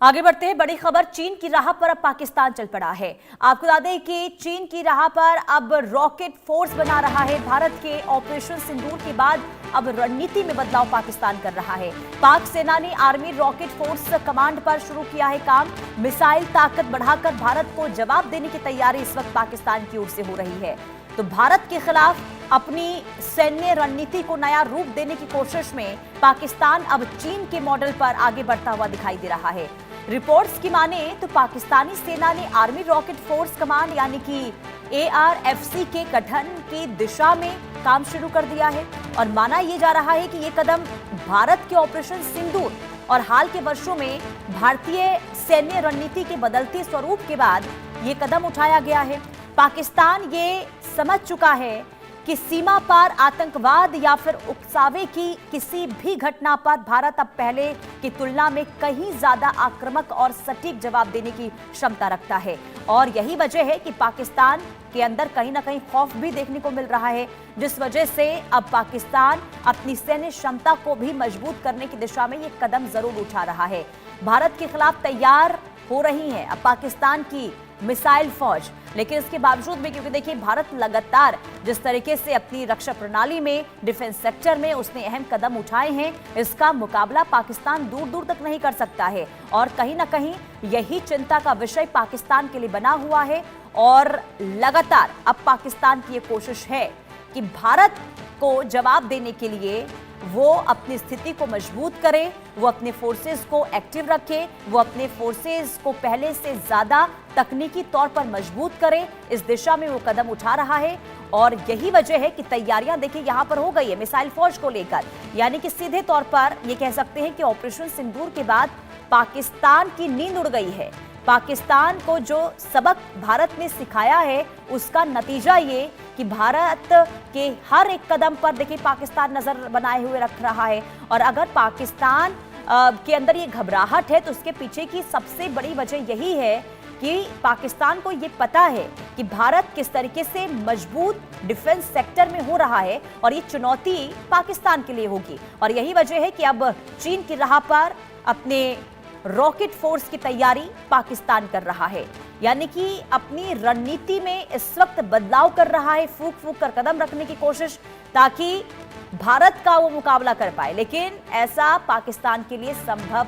आगे बढ़ते हैं। बड़ी खबर, चीन की राह पर अब पाकिस्तान चल पड़ा है। आपको बता दें कि चीन की राह पर अब रॉकेट फोर्स बना रहा है। भारत के ऑपरेशन सिंदूर के बाद अब रणनीति में बदलाव पाकिस्तान कर रहा है। पाक सेना ने आर्मी रॉकेट फोर्स कमांड पर शुरू किया है काम। मिसाइल ताकत बढ़ाकर भारत को जवाब देने की तैयारी इस वक्त पाकिस्तान की ओर से हो रही है। तो भारत के खिलाफ अपनी सैन्य रणनीति को नया रूप देने की कोशिश में पाकिस्तान अब चीन के मॉडल पर आगे बढ़ता हुआ दिखाई दे रहा है। रिपोर्ट्स की माने तो पाकिस्तानी सेना ने आर्मी रॉकेट फोर्स कमांड यानी कि ARFC के गठन की दिशा में काम शुरू कर दिया है और माना यह जा रहा है कि यह कदम भारत के ऑपरेशन सिंदूर और हाल के वर्षों में भारतीय सैन्य रणनीति के बदलते स्वरूप के बाद यह कदम उठाया गया है। पाकिस्तान ये समझ चुका है कि सीमा पार आतंकवाद या फिर उकसावे की किसी भी घटना पर भारत अब पहले की तुलना में कहीं ज्यादा आक्रामक और सटीक जवाब देने की क्षमता रखता है और यही वजह है कि पाकिस्तान के अंदर कहीं ना कहीं खौफ भी देखने को मिल रहा है, जिस वजह से अब पाकिस्तान अपनी सैन्य क्षमता को भी मजबूत करने की दिशा में ये कदम जरूर उठा रहा है। भारत के खिलाफ तैयार हो रही है अब पाकिस्तान की मिसाइल फौज, लेकिन इसके बावजूद भी क्योंकि देखिए भारत लगातार जिस तरीके से अपनी रक्षा प्रणाली में डिफेंस सेक्टर में उसने अहम कदम उठाए हैं, इसका मुकाबला पाकिस्तान दूर दूर तक नहीं कर सकता है और कहीं ना कहीं यही चिंता का विषय पाकिस्तान के लिए बना हुआ है। और लगातार अब पाकिस्तान की ये कोशिश है कि भारत को जवाब देने के लिए वो अपनी स्थिति को मजबूत करे, वो अपने फोर्सेस को एक्टिव रखे, वो अपने फोर्सेस को पहले से ज्यादा तकनीकी तौर पर मजबूत करे। इस दिशा में वो कदम उठा रहा है और यही वजह है कि तैयारियां देखिए यहां पर हो गई है मिसाइल फौज को लेकर, यानी कि सीधे तौर पर ये कह सकते हैं कि ऑपरेशन सिंदूर के बाद पाकिस्तान की नींद उड़ गई है। पाकिस्तान को जो सबक भारत ने सिखाया है उसका नतीजा ये कि भारत के हर एक कदम पर देखिए पाकिस्तान नजर बनाए हुए रख रहा है और अगर पाकिस्तान के अंदर ये घबराहट है तो उसके पीछे की सबसे बड़ी वजह यही है कि पाकिस्तान को ये पता है कि भारत किस तरीके से मजबूत डिफेंस सेक्टर में हो रहा है और ये चुनौती पाकिस्तान के लिए होगी और यही वजह है कि अब चीन की राह पर अपने रॉकेट फोर्स की तैयारी पाकिस्तान कर रहा है, यानी कि अपनी रणनीति में इस वक्त बदलाव कर रहा है, फूक फूक कर कदम रखने की कोशिश ताकि भारत का वो मुकाबला कर पाए, लेकिन ऐसा पाकिस्तान के लिए संभव